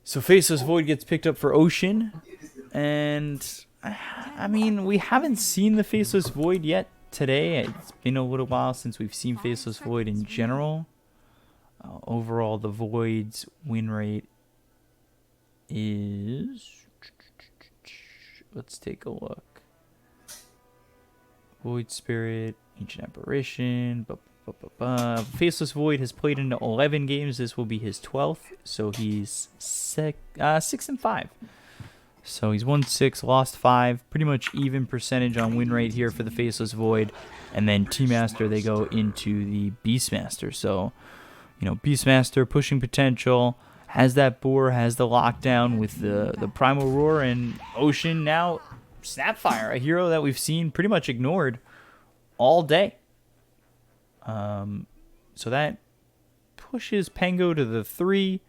So Faceless Void gets picked up for Ocean, and I mean, we haven't seen the Faceless Void yet today. It's been a little while since we've seen Faceless Void in general. Overall, the Void's win rate is... Let's take a look. Void Spirit, Ancient Apparition, Faceless Void has played into 11 games. This will be his 12th, so he's 6-5. So he's won 6, lost 5. Pretty much even percentage on win rate here for the Faceless Void. And then Team Aster, they go into the Beastmaster. So, you know, Beastmaster pushing potential, has that boar, has the lockdown with the Primal Roar, and Ocean now Snapfire, a hero that we've seen pretty much ignored all day. So that pushes Pengo to the 3.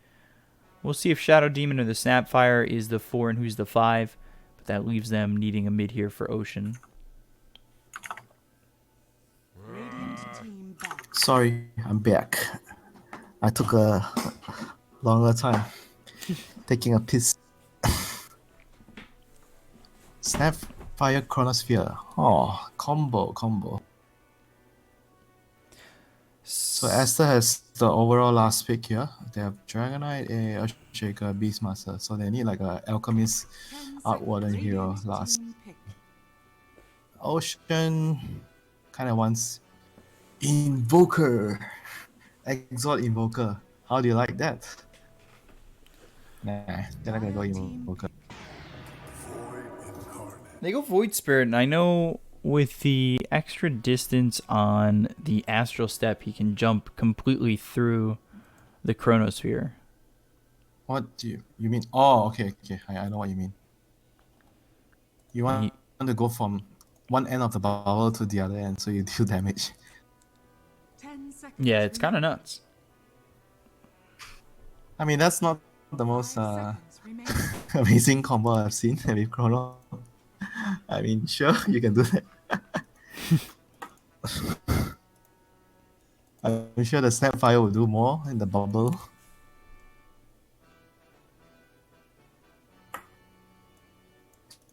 We'll see if Shadow Demon or the Snapfire is the 4 and who's the 5. But that leaves them needing a mid here for Ocean. Sorry, I'm back. I took a longer time taking a piss. Snapfire Chronosphere. Oh, combo. So Aster has the overall last pick here. They have Dragonite, a Earthshaker, Beastmaster. So they need like a Alchemist, Art Warden hero last. Ocean kind of wants Invoker. Exalt Invoker. How do you like that? Nah, they're not gonna go Invoker. They go Void Spirit, and I know with the extra distance on the Astral Step, he can jump completely through the Chronosphere. What do you mean? Oh, okay. I know what you mean. You want to go from one end of the bubble to the other end, so you deal damage. Yeah, it's kind of nuts. I mean, that's not the most amazing combo I've seen with Chrono. I mean, sure, you can do that. I'm sure the Snapfire will do more in the bubble.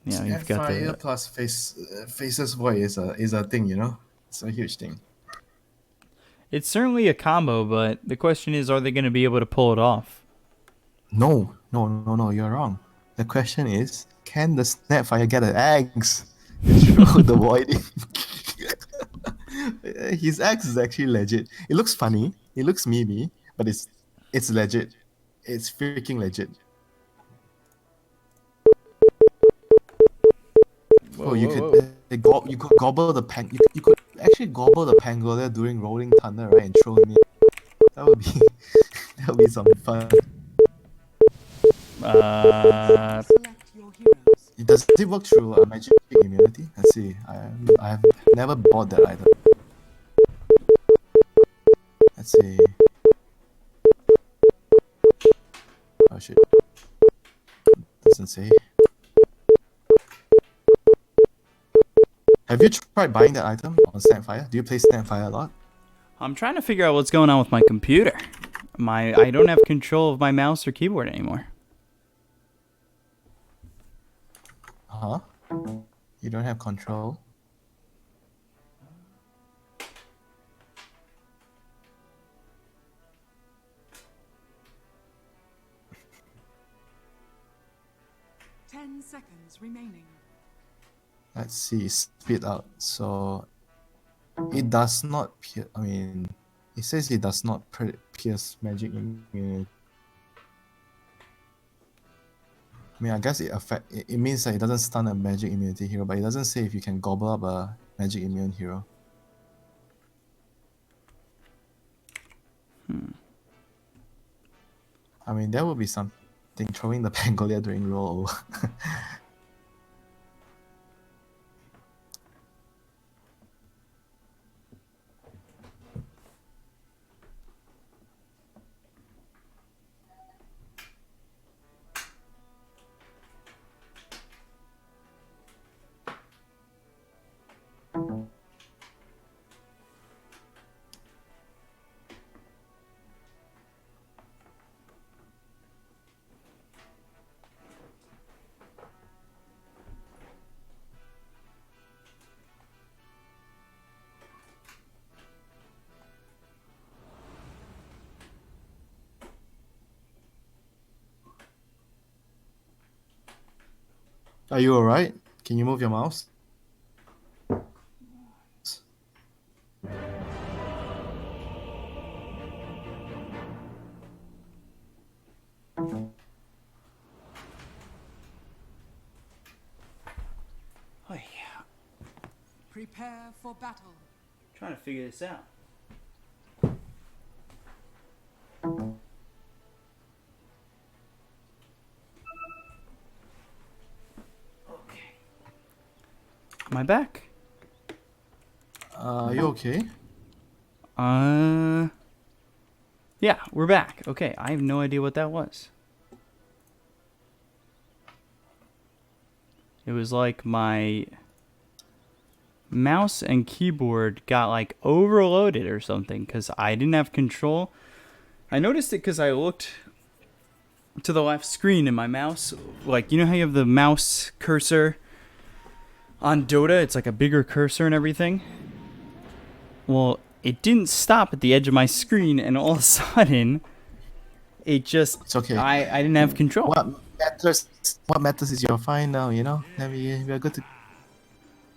Yeah, you've got Snapfire the plus Faceless Void is a thing, you know? It's a huge thing. It's certainly a combo, but the question is, are they going to be able to pull it off? No, you're wrong. The question is, can the Snapfire get an axe? Throw the void in. His axe is actually legit. It looks funny, it looks memey, but it's legit. It's freaking legit. Whoa, you whoa, could you could gobble the you could actually gobble the pangolin during Rolling Thunder, right, and throw him in. That would be that would be some fun. Does it work through magic immunity? Let's see. I have never bought that item. Let's see. Oh shit. Doesn't say. Have you tried buying that item on Snapfire? Do you play Snapfire a lot? I'm trying to figure out what's going on with my computer. I don't have control of my mouse or keyboard anymore. Huh? You don't have control? Seconds remaining. Let's see, spit out. So it does not it says it does not pierce magic immunity. I mean, I guess it means that it doesn't stun a magic immunity hero, but it doesn't say if you can gobble up a magic immune hero. I mean, that would be something, throwing the Pangolier during roll. Are you alright? Can you move your mouse? Oh yeah. Prepare for battle. Trying to figure this out. Okay. Am I back? Are you okay? Yeah, we're back. Okay, I have no idea what that was. It was like my mouse and keyboard got like overloaded or something because I didn't have control. I noticed it because I looked to the left screen and my mouse, like, you know how you have the mouse cursor on Dota? It's like a bigger cursor and everything. Well, it didn't stop at the edge of my screen, and all of a sudden, it just, It's okay. I didn't have control. What matters is you're fine now, you know? Then we're good to...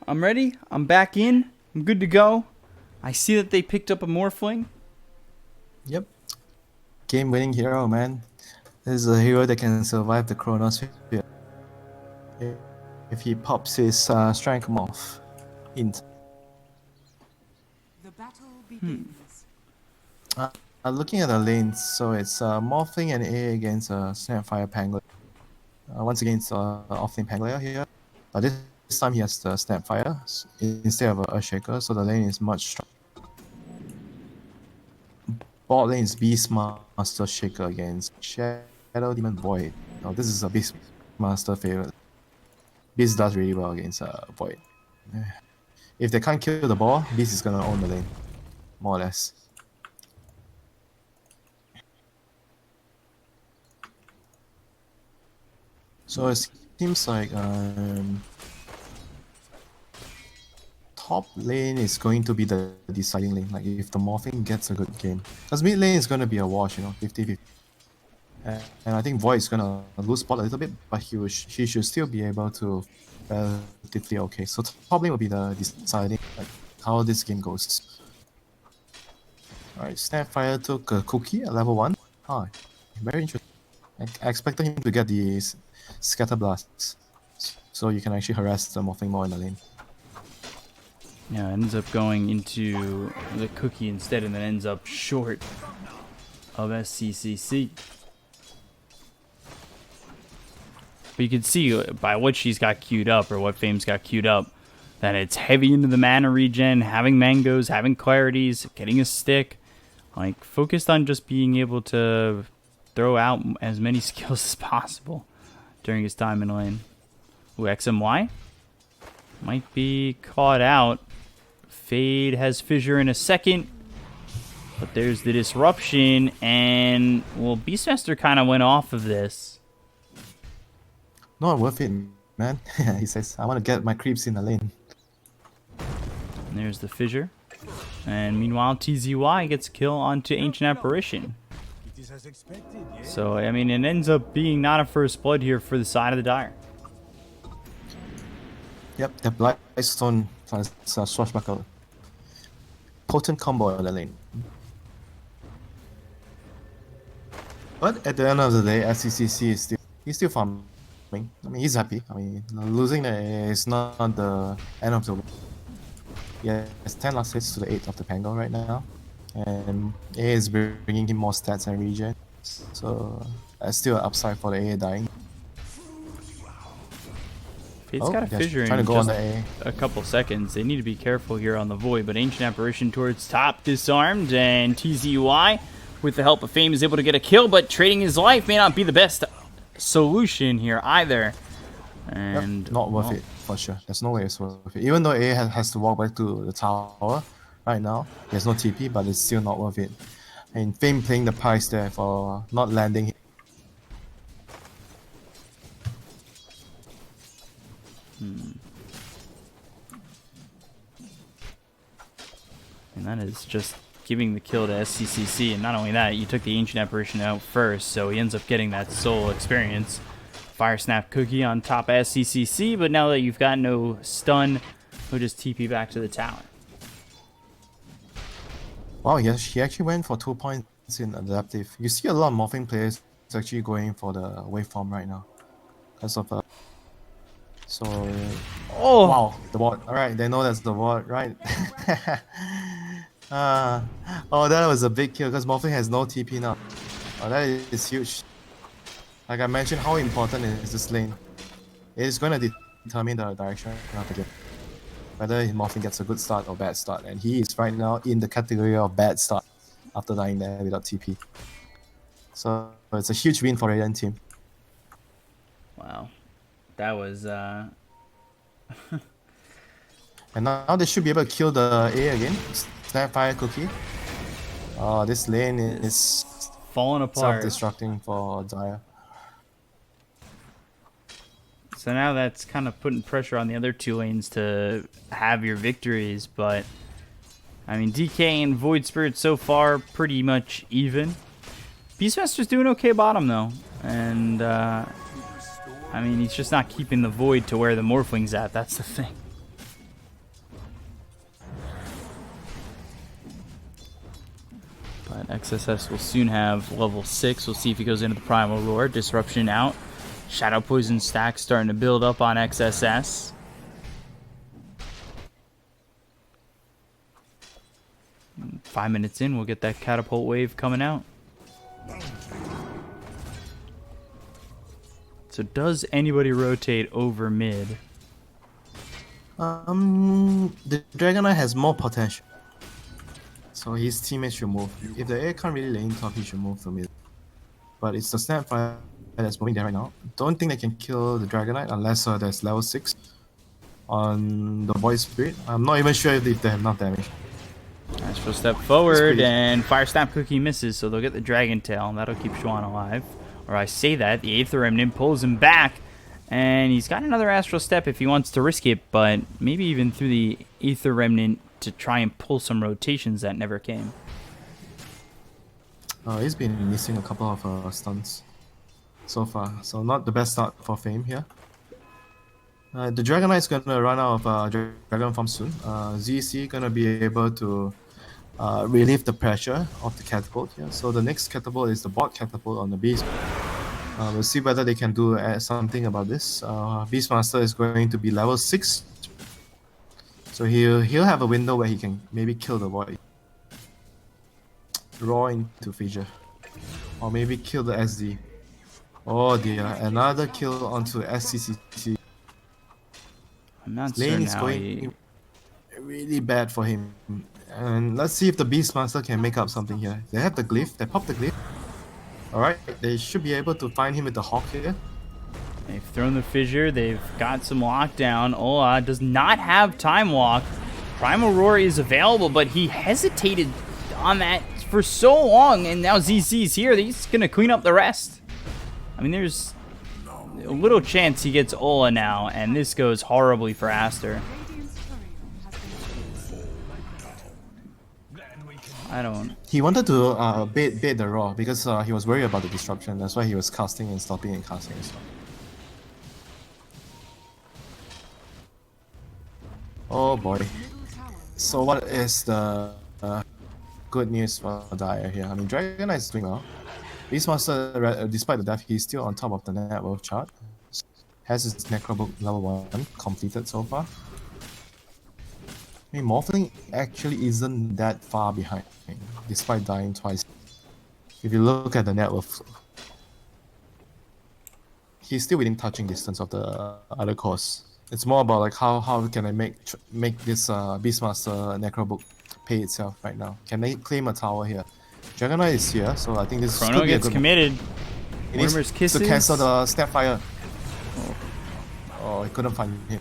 I'm ready. I'm back in. I'm good to go. I see that they picked up a Morphling. Yep. Game-winning hero, man. This is a hero that can survive the Chronosphere. If he pops his strength morph in. The battle begins. Looking at the lanes, so it's Morphling and A against Snapfire Pangler. Once against offlane Pangler here. But this time he has the Snapfire instead of a Earthshaker, so the lane is much stronger. Bot lane is Beastmaster Shaker against Shadow Demon Void. Now this is a Beastmaster favorite. Beast does really well against Void. If they can't kill the ball, Beast is gonna own the lane. More or less. So it seems like top lane is going to be the deciding lane. Like if the Morphing gets a good game, because mid lane is going to be a wash, you know, 50-50. And I think Void is going to lose spot a little bit, but he should still be able to relatively okay. So top lane will be the deciding, like how this game goes. Alright, Snapfire took a cookie at level 1. Ah, very interesting. I expected him to get the Scatter Blasts, so you can actually harass the Morphling more in the lane. Yeah, ends up going into the cookie instead and then ends up short of SCCC. But you can see by what she's got queued up, or what Fame's got queued up, that it's heavy into the mana regen, having mangoes, having clarities, getting a stick. Like, focused on just being able to throw out as many skills as possible during his time in lane. Ooh, XMY might be caught out. Fade has Fissure in a second. But there's the disruption, and, well, Beastmaster kind of went off of this. Not worth it, man. He says, I want to get my creeps in the lane. And there's the Fissure. And meanwhile, TZY gets a kill onto Ancient Apparition. So, I mean, it ends up being not a first blood here for the side of the Dire. Yep, the Blightstone plus Swashbuckle. Potent combo in the lane. But at the end of the day, SCCC he's still farming. I mean, he's happy. I mean, losing is not the end of the world. Yeah, it's 10 last hits to the 8 of the Pango right now. And A is bringing him more stats and regen. So, that's still an upside for the A dying. Fade's got a Fissure in just a couple seconds. They need to be careful here on the Void, but Ancient Apparition towards top disarmed, and TZY, with the help of Fame, is able to get a kill, but trading his life may not be the best solution here either. And yep, not worth it, for sure. There's no way it's worth it. Even though A has to walk back to the tower right now, there's no TP, but it's still not worth it. And Fame paying the price there for not landing. And that is just giving the kill to SCCC, and not only that, you took the Ancient Apparition out first, so he ends up getting that soul experience. Fire Snap Cookie on top of SCCC, but now that you've got no stun, we'll just TP back to the tower. Wow, yes, he actually went for 2 points in adaptive. You see a lot of morphing players actually going for the waveform right now. Because of so Oh, wow, the ward. Alright, they know that's the ward, right? Oh, that was a big kill because morphing has no TP now. Oh, that is huge. Like I mentioned, how important is this lane? It is going to determine the direction of the game. Whether morphing gets a good start or bad start, and he is right now in the category of bad start after dying there without TP. So it's a huge win for Radiant team. wow. That was, And now they should be able to kill the A again. Snapfire Cookie. This lane is falling apart. self-destructing for Dire. So now that's kind of putting pressure on the other two lanes to have your victories, but I mean, DK and Void Spirit so far pretty much even. Beastmaster's doing okay bottom though, and I mean, he's just not keeping the Void to where the Morphling's at, that's the thing. But XSS will soon have level 6. We'll see if he goes into the Primal Roar. Disruption out. Shadow Poison stack starting to build up on XSS. And 5 minutes in, we'll get that Catapult Wave coming out. So does anybody rotate over mid? The Dragon Knight has more potential. So his teammates should move. If the A can't really lane top, he should move to mid. But it's the Snapfire that's moving there right now. Don't think they can kill the Dragon Knight unless there's level 6 on the Void Spirit. I'm not even sure if they have enough damage. Astral step forward and Fire Snap Cookie misses, so they'll get the Dragon Tail, and that'll keep Xuan alive. Or I say that, the Aether Remnant pulls him back, and he's got another Astral Step if he wants to risk it, but maybe even through the Aether Remnant to try and pull some rotations that never came. He's been missing a couple of stunts so far, so not the best start for Fame here. The Dragon Knight's gonna run out of Dragon Farm soon. ZC gonna be able to relieve the pressure of the catapult here. So the next catapult is the bot catapult on the Beast. We'll see whether they can do something about this. Beastmaster is going to be level 6. So he'll have a window where he can maybe kill the Void. Roar into Fissure. Or maybe kill the SD. Oh dear, another kill onto SCCC. I'm not Lane certain is how going really bad for him. And let's see if the Beastmaster can make up something here. They have the glyph, they pop the glyph. Alright, they should be able to find him with the Hawk here. They've thrown the Fissure, they've got some lockdown. Ola does not have Time Walk. Primal Roar is available, but he hesitated on that for so long, and now ZC's here. He's going to clean up the rest. I mean, there's a little chance he gets Ola now, and this goes horribly for Aster. Radiant's courier has been killed. I don't... He wanted to bait the Raw because he was worried about the disruption. That's why he was casting and stopping and casting and stopping. Oh boy. So what is the good news for Dire here? I mean, Dragon Knight is doing well. Beastmaster, despite the death, he's still on top of the net worth chart. Has his Necrobook level 1 completed so far. I mean, Morphling actually isn't that far behind, despite dying twice. If you look at the net worth, he's still within touching distance of the other course. It's more about like how can I make this Beastmaster Necrobook pay itself right now. Can they claim a tower here? Dragon Knight is here, so I think this Chrono could be a gets good committed. He needs Wormer's Kisses. to cancel the Snapfire. Oh, he couldn't find him.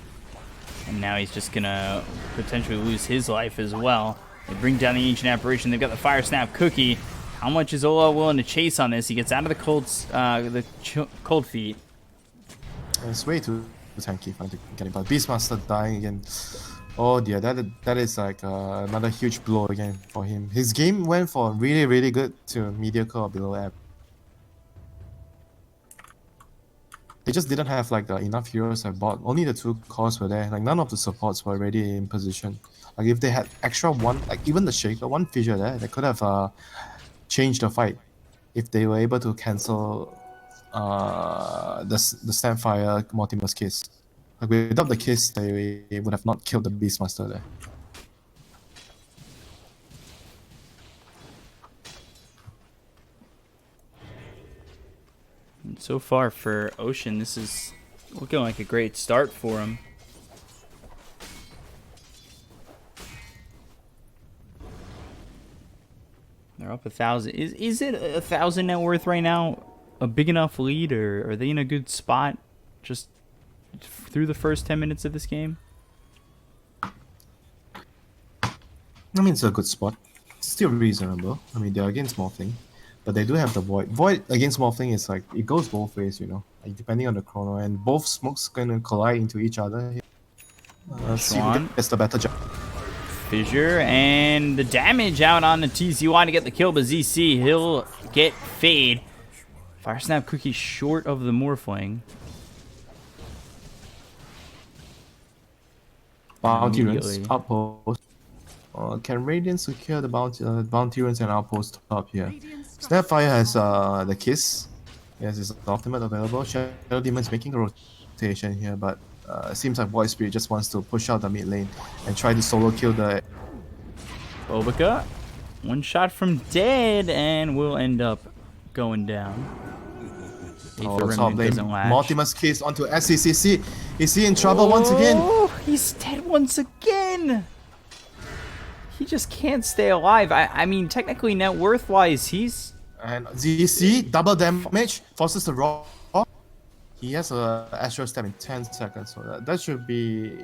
And now he's just gonna potentially lose his life as well. They bring down the Ancient Apparition. They've got the Fire Snap Cookie. How much is Ola willing to chase on this? He gets out of the cold feet. It's way too tanky for him to get him. But Beastmaster dying again. Oh dear, that is like another huge blow again for him. His game went from really good to mediocre or below average. They just didn't have like enough heroes at bot. Only the 2 cores were there. Like none of the supports were already in position. Like if they had extra one, like even the Shaker, one fissure there, they could have changed the fight if they were able to cancel the Snapfire Mortimer's kiss. Like without the kiss, they would have not killed the Beastmaster there. And so far for Ocean, this is looking like a great start for him. They're up 1,000. Is it 1,000 net worth right now? A big enough lead, or are they in a good spot just through the first 10 minutes of this game? I mean, it's a good spot. Still reasonable. I mean, they're against Morphling, but they do have the Void. Void against Morphling is like, it goes both ways, you know, like depending on the chrono, and both smokes gonna collide into each other. Let's see who gets the better job. Fissure, and the damage out on the TCY to get the kill, but ZC, he'll get Fade. Fire Snap Cookie short of the Morphling. Bounty runs, outpost. Can Radiant secure the bounty runs and outpost top here? Snapfire has the kiss. He has his ultimate available. Shadow Demon's making a rotation here, but it seems like Void Spirit just wants to push out the mid lane and try to solo kill the... Bkop, one shot from dead, and will end up going down. Top lane. Mortimer's kiss onto SCCC. Is he in trouble once again? He's dead once again. He just can't stay alive. I mean, technically net worth wise, he's... And ZC, double damage, forces the raw. He has a Astral Step in 10 seconds, so that should be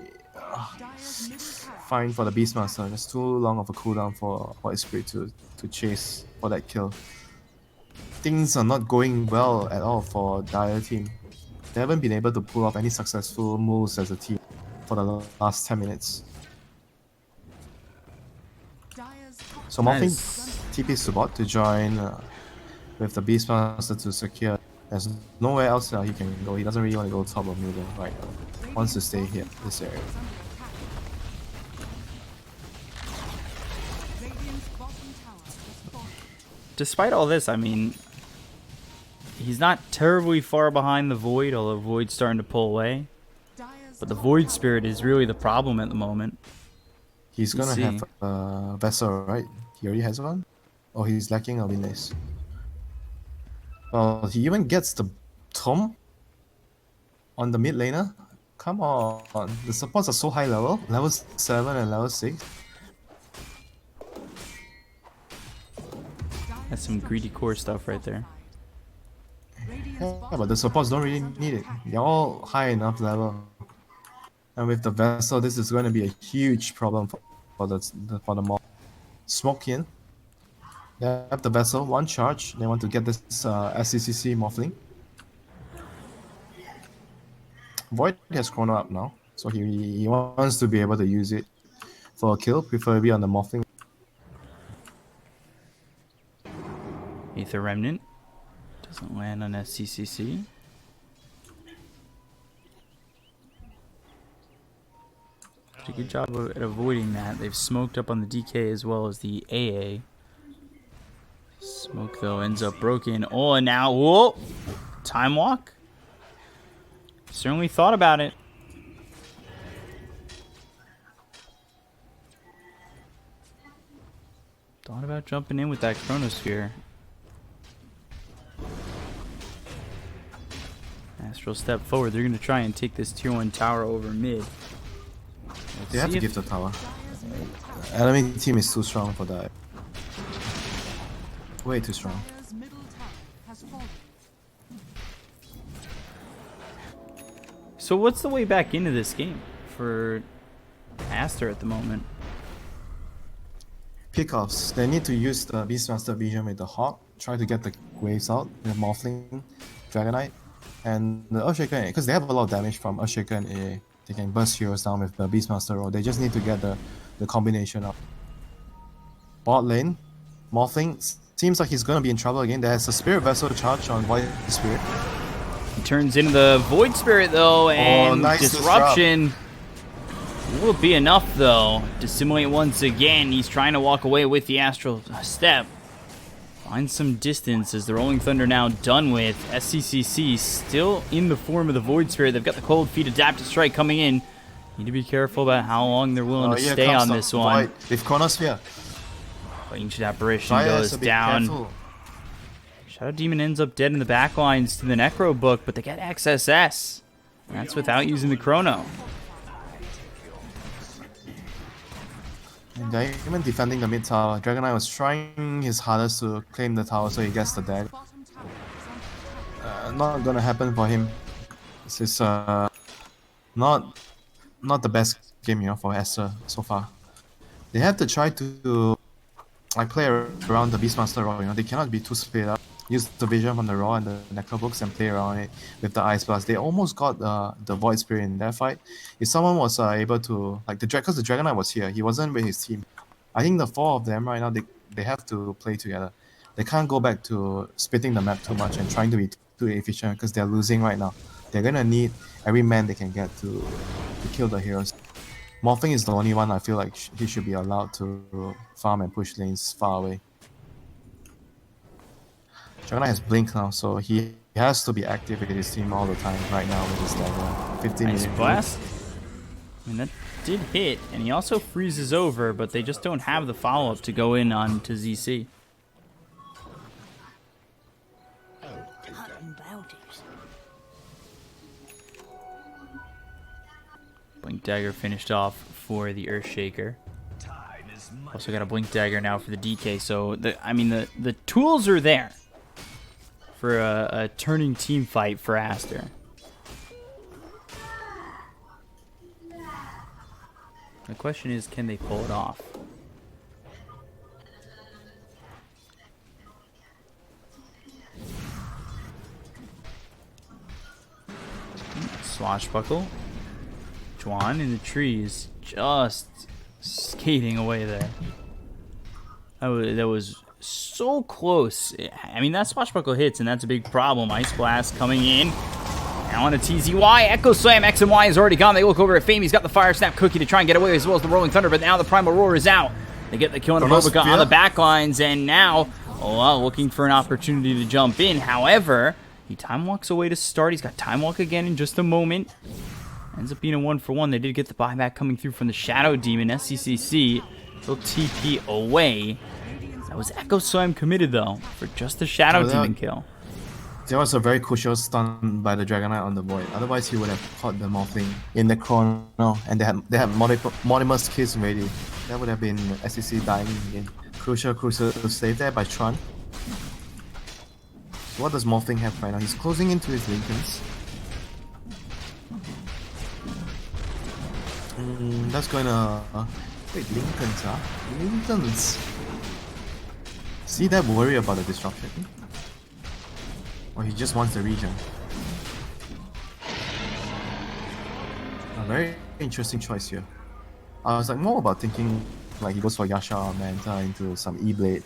fine for the Beastmaster. It's too long of a cooldown for his spirit to chase for that kill. Things are not going well at all for Dire team. They haven't been able to pull off any successful moves as a team for the last 10 minutes. So Morphling TP support to join with the Beastmaster to secure. There's nowhere else he can go. He doesn't really want to go top of middle right now. Wants to stay here, this area. Despite all this, I mean, he's not terribly far behind the Void, although Void's starting to pull away. But the Void Spirit is really the problem at the moment. He's gonna have a Vessel, right? He already has one? Oh, he's lacking a Witness. Well, he even gets the Tom on the mid laner. Come on, the supports are so high level, level 7 and level 6. That's some greedy core stuff right there. Yeah, but the supports don't really need it. They're all high enough level. And with the Vessel, this is going to be a huge problem for the mob. Smoke in. They have the Vessel, one charge. They want to get this SCCC Morphling. Void has chrono up now, so he wants to be able to use it for a kill, preferably on the Morphling. Aether Remnant doesn't land on SCCC. Did a good job at avoiding that. They've smoked up on the DK as well as the AA. Smoke though ends up broken. Oh, and now, whoa! Time walk? Certainly thought about it. Thought about jumping in with that Chronosphere. Astral step forward. They're going to try and take this tier 1 tower over mid. They have to give the tower. Enemy team is too strong for that. Way too strong. So what's the way back into this game for Aster at the moment? Pickoffs. They need to use the Beastmaster vision with the Hawk, try to get the waves out with Morphling, Dragonite, and the Earthshaker, because they have a lot of damage from Earthshaker and AA. They can burst heroes down with the Beastmaster roll. They just need to get the combination up. Bot lane, Morphling seems like he's gonna be in trouble again. There's a Spirit Vessel charge on Void Spirit. He turns into the Void Spirit though, and nice disruption will be enough though to simulate once again. He's trying to walk away with the Astral Step. Find some distance as the Rolling Thunder now done with. SCCC still in the form of the Void Spirit. They've got the Cold Feet Adaptive Strike coming in. Need to be careful about how long they're willing to stay on this one. With Chronosphere. Ancient Apparition Fire has goes to be down. careful. Shadow Demon ends up dead in the backlines to the Necro Book, but they get XSS. That's without using the Chrono. And they're even defending the mid tower. Dragon Knight was trying his hardest to claim the tower so he gets the deck. Not gonna happen for him. This is not the best game, you know, for Aster so far. They have to try to like play around the Beastmaster Raw, you know, they cannot be too split up. Use the vision from the Raw and the Necro Books and play around it with the Ice Blast. They almost got the Void Spirit in that fight. If someone was able to, like, because the Dragon Knight was here, he wasn't with his team. I think the four of them right now, they have to play together. They can't go back to splitting the map too much and trying to be too efficient because they're losing right now. They're gonna need every man they can get to kill the heroes. Morphing is the only one I feel like he should be allowed to farm and push lanes far away. Dragon Knight has Blink now, so he has to be active with his team all the time right now with his dagger. 15 Nice minutes. blast. I mean, that did hit, and he also freezes over, but they just don't have the follow-up to go in on to ZC. Blink Dagger finished off for the Earthshaker. Also got a Blink Dagger now for the DK, so the tools are there for a turning team fight for Aster. The question is, can they pull it off? Swashbuckle. Juan in the trees, just skating away there. That was so close. I mean, that Swashbuckle hits, and that's a big problem. Ice Blast coming in. Now on a TZY. Echo Slam, X and Y is already gone. They look over at Fame. He's got the Fire Snap Cookie to try and get away, as well as the Rolling Thunder, but now the Primal Roar is out. They get the kill on Roboca on the backlines, and now looking for an opportunity to jump in. However, he time walks away to start. He's got time walk again in just a moment. Ends up being a 1-for-1. They did get the buyback coming through from the Shadow Demon. SCCC will TP away. That was Echo Slam committed, though, for just the Shadow Demon kill. There was a very crucial stun by the Dragon Knight on the Void. Otherwise, he would have caught the Morphling in the Chrono, and they had Mortimer's Kiss ready. That would have been SCC dying again. Crucial save there by Tron. What does Morphling have right now? He's closing into his Lincolns. That's gonna... wait, Lincolns, huh? Lincolns. See that worry about the disruption? Or he just wants the region? A very interesting choice here. I was like more about thinking like he goes for Yasha or Manta into some E-Blade.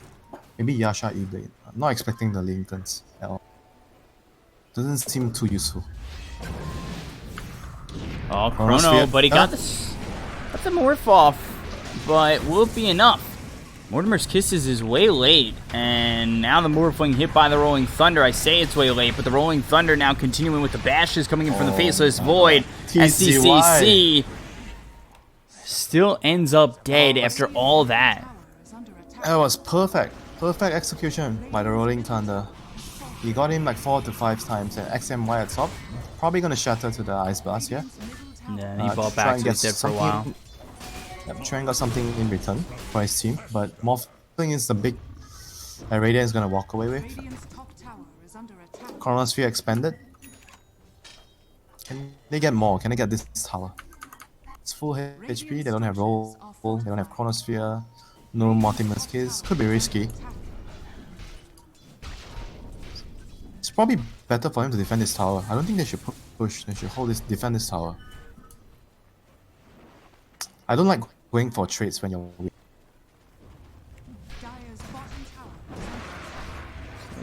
Maybe Yasha E-Blade. I'm not expecting the Lincolns at all. Doesn't seem too useful. Oh, Chrono, but he got the Morph off, but will it be enough? Mortimer's Kisses is way late, and now the Morphling hit by the Rolling Thunder. I say it's way late, but the Rolling Thunder now continuing with the bashes coming in from the Faceless Void. SCCC still ends up dead after all that. That was perfect. Perfect execution by the Rolling Thunder. He got him like 4 to 5 times, and XMY at top. Probably gonna shatter to the Ice Blast here. Yeah, he bought back to his dead for a while. Yep, Tran got something in return for his team, but Morphling is the big that Radiant is gonna walk away with. Chronosphere expanded. Can they get more? Can they get this tower? It's full HP, they don't have roll, they don't have Chronosphere, no Mortimer's Kiss. Could be risky. It's probably better for him to defend this tower. I don't think they should push, they should hold this, defend this tower. I don't like going for trades when you're weak.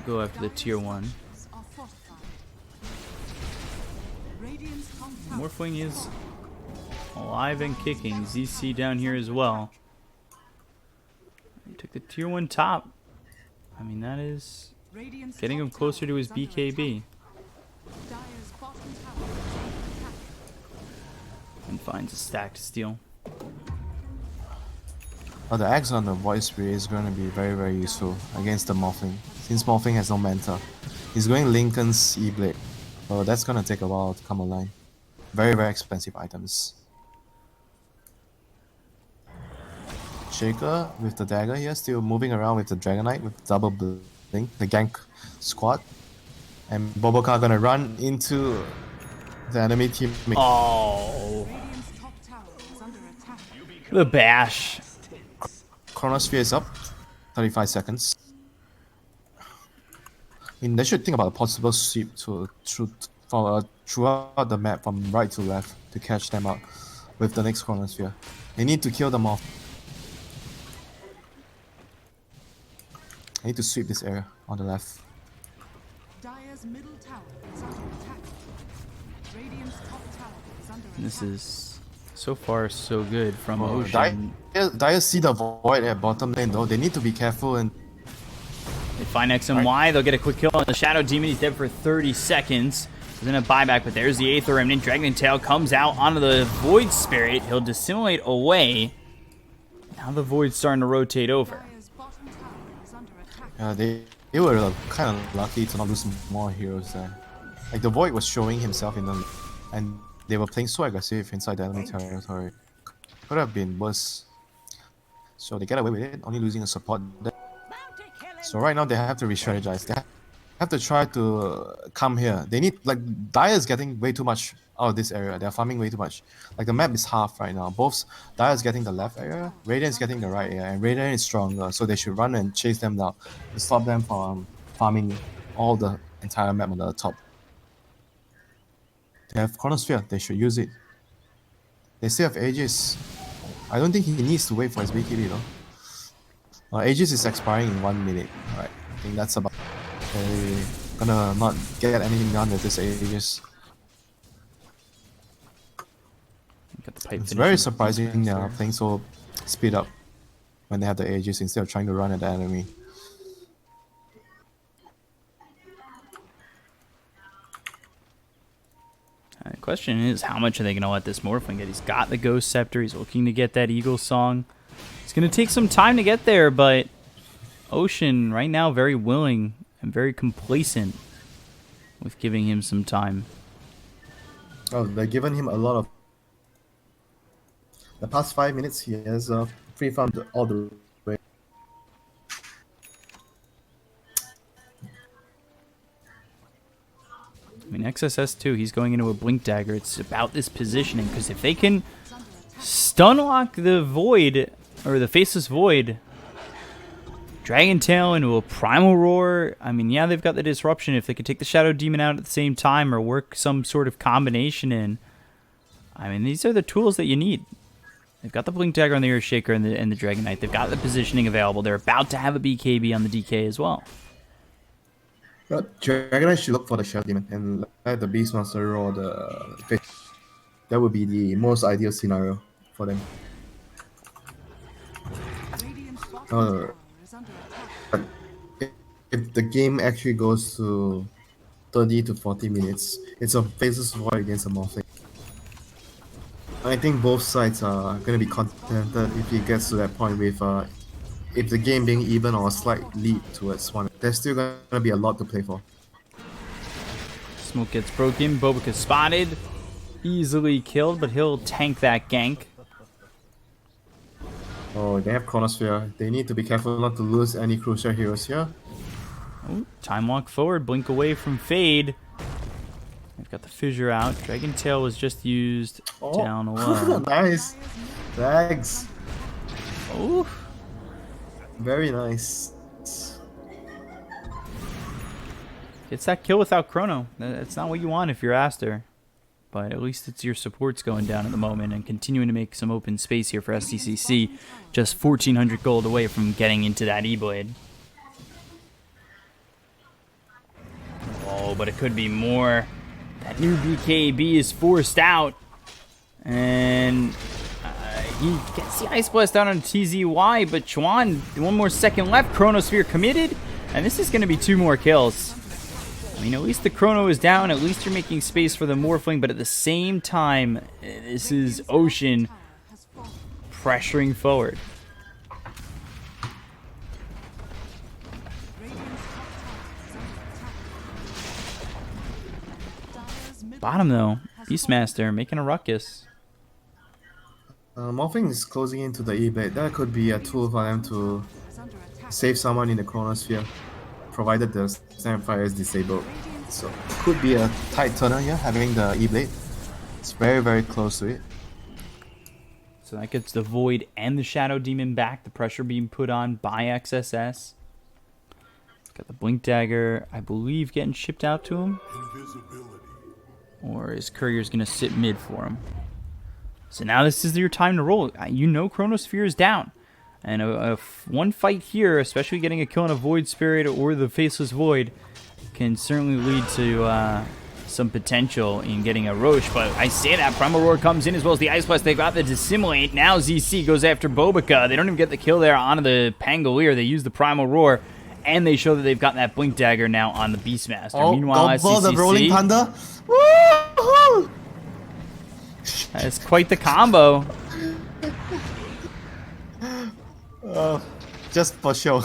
Go after the tier 1. Radiant's top tower Morphling is alive and kicking. ZC down here as well. He took the tier 1 top. I mean, that is Radiant's getting him top closer tower to his is under BKB. attack. Dire's bottom tower is under attack. And finds a stack to steal. But the axe on the Void Spirit is going to be very, very useful against the Morphling. Since Morphling has no Manta. He's going Lincoln's E-Blade. So that's going to take a while to come online. Very, very expensive items. Shaker with the dagger here, still moving around with the Dragonite with double blink, the gank squad. And Bkop gonna run into the enemy team. Oh, Radiant's top tower is under attack. the bash. Chronosphere is up, 35 seconds. I mean, they should think about a possible sweep throughout the map from right to left to catch them out with the next Chronosphere. They need to kill them off. I need to sweep this area on the left. Dire's middle tower is under attack. Radiant's top tower is under attack. This is so far so good from Oh, Ocean. Dire see the void at bottom lane though. They need to be careful and They find X and Y. They'll get a quick kill on the Shadow Demon. He's dead for 30 seconds. There's a buyback, but there's the Aether Remnant. Dragon Tail comes out onto the Void Spirit. He'll dissimulate away. Now the Void's starting to rotate over. Dire's bottom tower is under attack. they were kind of lucky to not lose more heroes there. Like the void was showing himself in the and they were playing so aggressive inside the enemy territory. Could have been worse. So they get away with it, only losing a support there. So right now they have to re-strategize. They have to try to come here. They need, like, Dire is getting way too much out of this area. They're farming way too much. Like the map is half right now. Both Dire is getting the left area, Radiant is getting the right area, and Radiant is stronger, so they should run and chase them down to stop them from farming all the entire map on the top. They have Chronosphere, they should use it. They still have Aegis. I don't think he needs to wait for his BKB though. Aegis is expiring in 1 minute. Alright, I think that's about. They're gonna not get anything done with this Aegis. Got the pipe It's finishing. very surprising they are playing so speed up when they have the Aegis instead of trying to run at the enemy. The question is, how much are they going to let this Morphling get? He's got the Ghost Scepter. He's looking to get that Eagle Song. It's going to take some time to get there, but Ocean right now very willing and very complacent with giving him some time. Oh, they're giving him a lot of. The past 5 minutes, he has free farmed all the way. I mean, XSS2, he's going into a Blink Dagger. It's about this positioning, because if they can stun lock the Void, or the Faceless Void, Dragon Tail into a Primal Roar, I mean, yeah, they've got the disruption. If they could take the Shadow Demon out at the same time, or work some sort of combination in, I mean, these are the tools that you need. They've got the Blink Dagger on the Earthshaker and the Dragon Knight. They've got the positioning available. They're about to have a BKB on the DK as well. But Dragonite should look for the Shadow Demon and let the Beastmaster or the Fish. That would be the most ideal scenario for them. Radiant's bottom Uh, tower is under attack. But if the game actually goes to 30 to 40 minutes, it's a Faceless Void against a Morphling. I think both sides are going to be contented if it gets to that point with if the game being even or a slight lead towards one. There's still going to be a lot to play for. Smoke gets broken. Bkop is spotted. Easily killed, but he'll tank that gank. Oh, they have Chronosphere. They need to be careful not to lose any crucial heroes here. Oh, time walk forward. Blink away from Fade. They've got the Fissure out. Dragon Tail was just used down low. Nice. Thanks. Oh, Very nice. it's that kill without Chrono. That's not what you want if you're Aster. But at least it's your supports going down at the moment and continuing to make some open space here for SDCC. Just 1,400 gold away from getting into that E-Blade. Oh, but it could be more. That new BKB is forced out. And he gets the Ice Blast down on TZY, but Chuan, 1 more second left. Chronosphere committed. And this is going to be 2 more kills. I mean, at least the Chrono is down. At least you're making space for the Morphling. But at the same time, this is Ocean pressuring forward. Bottom, though. Beastmaster making a ruckus. Morphing is closing into the E-Blade. That could be a tool for them to save someone in the Chronosphere, provided the Stand Fire is disabled. So could be a tight turner here, having the E-Blade. It's very, very close to it. So that gets the Void and the Shadow Demon back. The pressure being put on by XSS. Got the Blink Dagger, I believe, getting shipped out to him. Or is Courier's going to sit mid for him? So now this is your time to roll. You know Chronosphere is down. And one fight here, especially getting a kill on a Void Spirit or the Faceless Void, can certainly lead to some potential in getting a Roche. But I say that, Primal Roar comes in as well as the Ice Blast. They've got the Dissimulate. Now ZC goes after Bobika. They don't even get the kill there onto the Pangolier. They use the Primal Roar. And they show that they've got that Blink Dagger now on the Beastmaster. Oh, meanwhile, double the SCCC, Rolling Thunder. Woohoo! That's quite the combo. Just for show.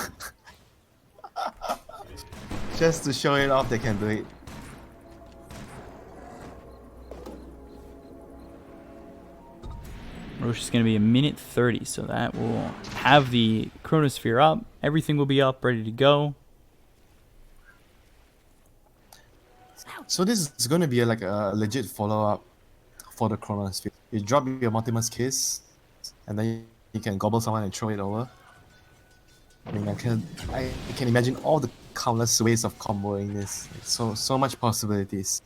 Just to show it off, they can do it. Roche is going to be 1:30, so that will have the Chronosphere up. Everything will be up, ready to go. So this is going to be like a legit follow-up for the Chronosphere. You drop your Multimus Kiss, and then you can gobble someone and throw it over. I mean, I can imagine all the countless ways of comboing this. So much possibilities.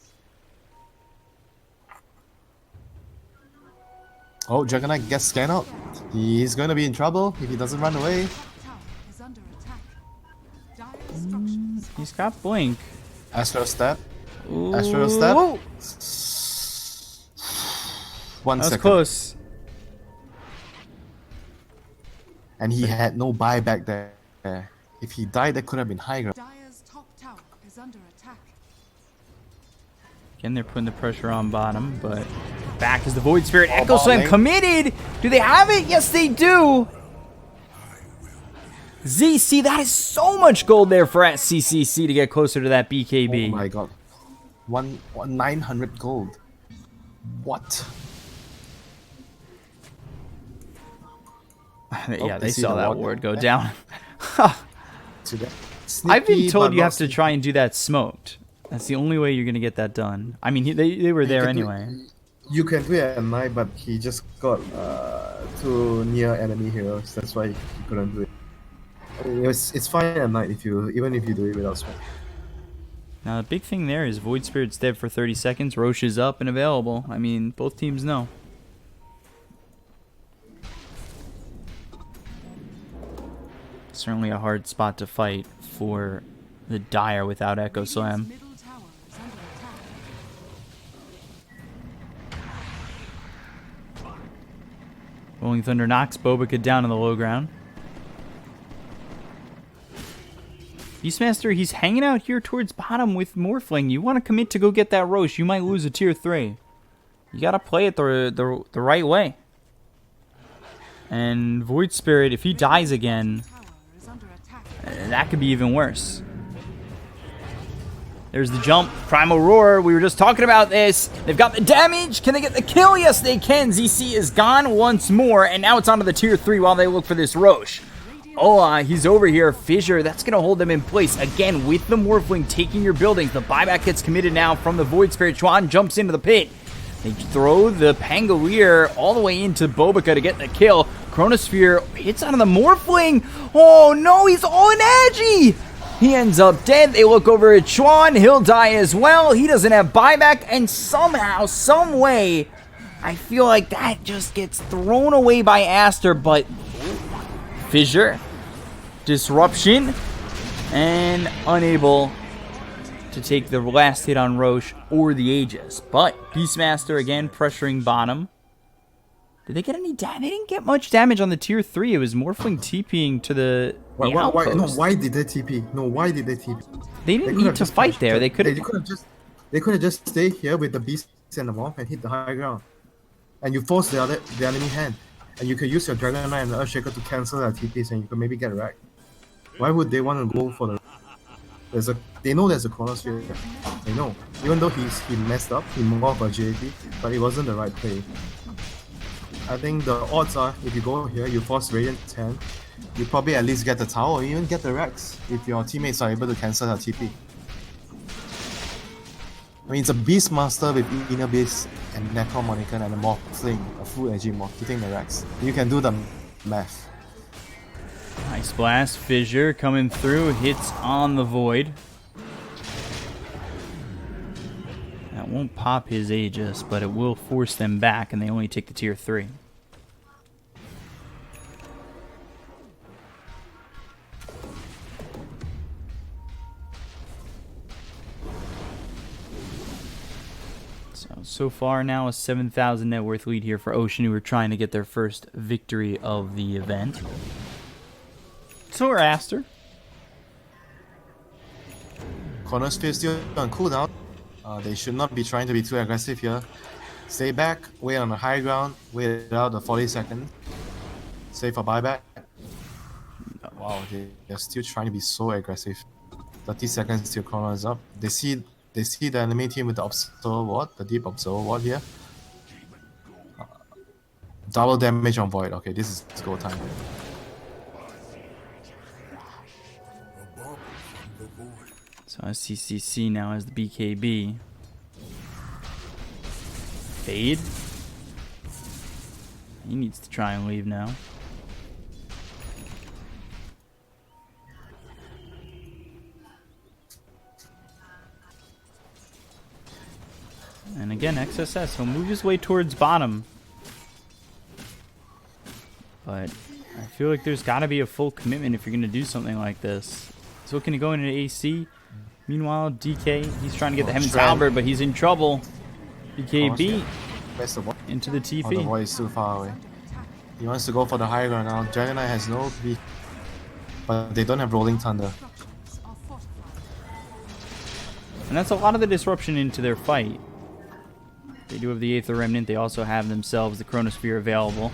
Oh, Dragon Knight gets scanned out. He's going to be in trouble if he doesn't run away. He's got Blink. Astro Step. Ooh. Astro Step. 1 That was second. close. And he had no buyback there. If he died, that could have been high ground. Dire's top tower is under attack. Again, they're putting the pressure on bottom, but back is the Void Spirit. Oh, Echo Slam balling. committed. Do they have it? Yes, they do. ZC, that is so much gold there for SCCC to get closer to that BKB. Oh my god. 900 gold. What? Yeah, they see saw the that ward. ward go down. To that. I've been Sneaky, told but you not have to try and do that smoked. That's the only way you're going to get that done. I mean, they were there can do anyway. You can do it at night, but he just got too near enemy heroes. That's why he couldn't do it. I mean, it's fine at night even if you do it without smoke. Now, the big thing there is Void Spirit's dead for 30 seconds. Roche is up and available. I mean, both teams know. Certainly a hard spot to fight for the Dire without Echo Slam. Middle tower is under attack. Rolling Thunder knocks Bobika down in the low ground. Beastmaster, he's hanging out here towards bottom with Morphling. You want to commit to go get that Roche. You might lose a tier 3. You got to play it the right way. And Void Spirit, if he dies again, Tower is under attack. that could be even worse. There's the jump. Primal Roar. We were just talking about this. They've got the damage. Can they get the kill? Yes, they can. ZC is gone once more. And now it's onto the tier 3 while they look for this Roche. Oh, he's over here. Fissure. That's going to hold them in place. Again, with the Morphling taking your buildings. The buyback gets committed now from the Void Spirit. Chuan jumps into the pit. They throw the Pangolier all the way into Bobika to get the kill. Chronosphere hits onto the Morphling. Oh, no. He's all in Agi. He ends up dead. They look over at Chuan. He'll die as well. He doesn't have buyback. And somehow, some way, I feel like that just gets thrown away by Aster. But Fissure, disruption, and unable to take the last hit on Roche or the Aegis. But Beastmaster again pressuring bottom. Did they get any damage? They didn't get much damage on the tier 3. It was Morphling TPing to the outpost. No, why did they TP? No, why did they TP? They didn't need to fight there. They could have just stayed here with the beast and the morph and hit the high ground. And you force the enemy hand. And you can use your Dragon Knight and the Earthshaker to cancel their TPs and you can maybe get wrecked. Why would they want to go for the... They know there's a chronosphere. They know. Even though he messed up, he morphed for GAP, but it wasn't the right play. I think the odds are, if you go here, you force Radiant's hand, You probably at least get the tower or even get the Rex if your teammates are able to cancel their TP. I mean, it's a Beastmaster with Inner Beast and Necromonican and a Morphling, a full edgy morph, hitting the Rex. You can do the math. Ice Blast, Fissure coming through, hits on the Void. That won't pop his Aegis, but it will force them back, and they only take the tier 3. So far now a 7,000 net worth lead here for Ocean, who are trying to get their first victory of the event. So are Aster. Chronosphere still on cooldown. They should not be trying to be too aggressive here. Stay back, wait on the high ground, wait out the 40 seconds. Save for buyback. Wow, they're still trying to be so aggressive. 30 seconds till chrono is up. They see the enemy team with the observer ward, the deep observer ward here. Double damage on Void. Okay, this is go time. So CCC now has the BKB. Fade. He needs to try and leave now. And again, XSS, he'll move his way towards bottom. But I feel like there's got to be a full commitment if you're going to do something like this. He's looking to go into AC. Meanwhile, DK, he's trying to get the Heaven's Halberd, but he's in trouble. BKB into the TP. Oh, the Void is too far away. He wants to go for the high ground now. Dragon Knight has no B, but they don't have Rolling Thunder. And that's a lot of the disruption into their fight. They do have the Aether Remnant. They also have themselves the Chronosphere available.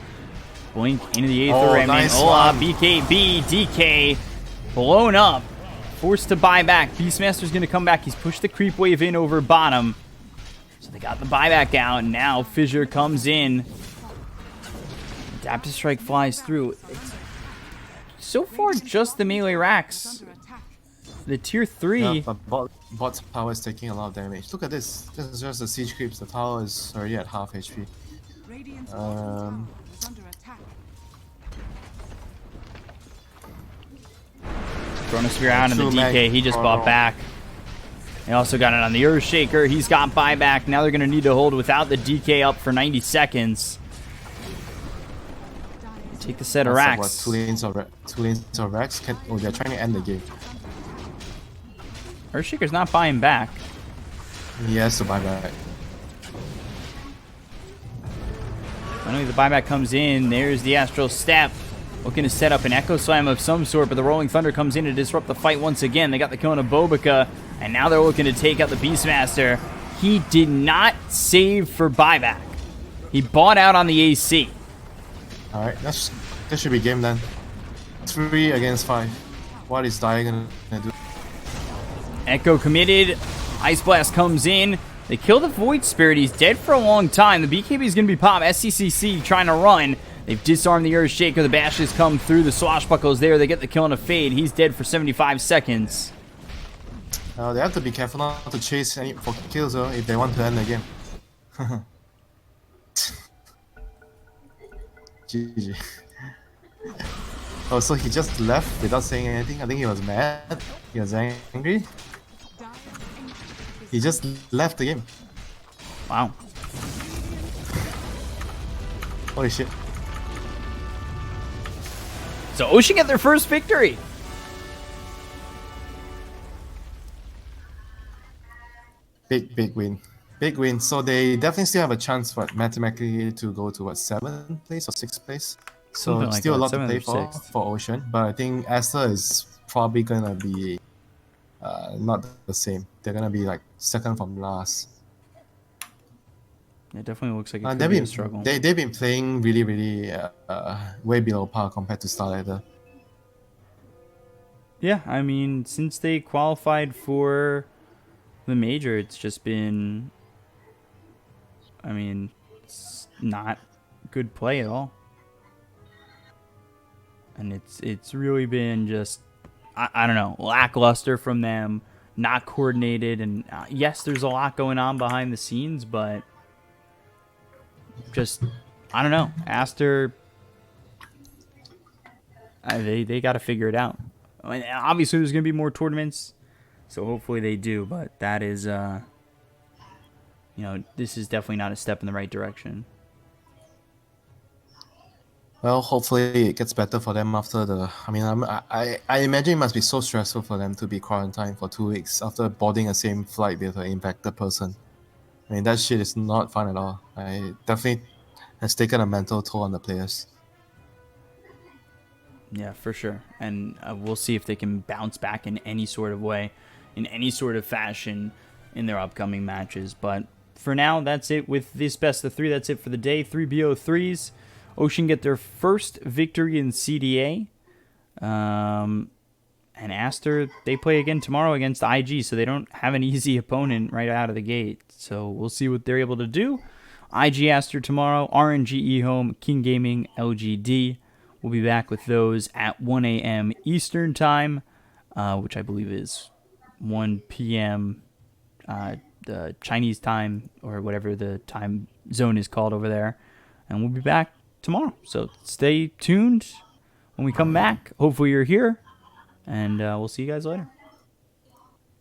Blink into the Aether Remnant. Nice BKB, DK, blown up. Forced to buy back. Beastmaster's going to come back. He's pushed the creep wave in over bottom. So they got the buyback out. And now Fissure comes in. Adaptive Strike flies through. It's so far just the melee racks. The tier 3. Yeah, but bot's power is taking a lot of damage. Look at this. This is just the siege creeps. The tower is already at half HP. Chronosphere out in the DK. He just bought back. They also got it on the Earthshaker. He's got buyback. Now they're going to need to hold without the DK up for 90 seconds. Take the set of racks. Two lanes of racks. Oh, they're trying to end the game. Earthshaker's not buying back. He has to buy back. Finally, the buyback comes in. There's the Astral Step. Looking to set up an Echo Slam of some sort, but the Rolling Thunder comes in to disrupt the fight once again. They got the kill on a Bkop, and now they're looking to take out the Beastmaster. He did not save for buyback. He bought out on the AC. Alright, that should be game then. 3 against 5. What is Dai gonna do? Echo committed. Ice Blast comes in. They kill the Void Spirit. He's dead for a long time. The BKB is going to be popped. SCCC trying to run. They've disarmed the Earthshaker. The bashes come through. The swashbuckles there. They get the kill on a Fade. He's dead for 75 seconds. They have to be careful not to chase any for kills though, if they want to end the game. GG. Oh, so he just left without saying anything? I think he was mad. He was angry. He just left the game. Wow. Holy shit. So Ocean get their first victory. Big win. Big win. So they definitely still have a chance for mathematically to go to what, 7th place or 6th place. So Something like still a that, lot to 7th play or 6th. for Ocean. But I think Aster is probably gonna be not the same. They're gonna be like second from last. It definitely looks like it And could be a struggle. they've been playing really way below par compared to Starlighter. Yeah, I mean, since they qualified for the major, it's just been, I mean, it's not good play at all. And it's really been just, I don't know, lackluster from them, not coordinated. And yes, there's a lot going on behind the scenes, but just, I don't know. Aster, they got to figure it out. I mean, obviously, there's going to be more tournaments, so hopefully they do. But that is, this is definitely not a step in the right direction. Well, hopefully it gets better for them after the. I mean, I imagine it must be so stressful for them to be quarantined for 2 weeks after boarding the same flight with an infected person. I mean, that shit is not fun at all. I definitely has taken a mental toll on the players. Yeah, for sure. And we'll see if they can bounce back in any sort of way, in any sort of fashion in their upcoming matches. But for now, that's it with this best of 3. That's it for the day. 3 BO3s. Ocean get their first victory in CDA. And Aster, they play again tomorrow against IG, so they don't have an easy opponent right out of the gate. So we'll see what they're able to do. IG Aster tomorrow, RNGE home, King Gaming, LGD. We'll be back with those at 1 a.m. Eastern Time, which I believe is 1 p.m. The Chinese time, or whatever the time zone is called over there. And we'll be back tomorrow. So stay tuned when we come back. Hopefully you're here, and we'll see you guys later.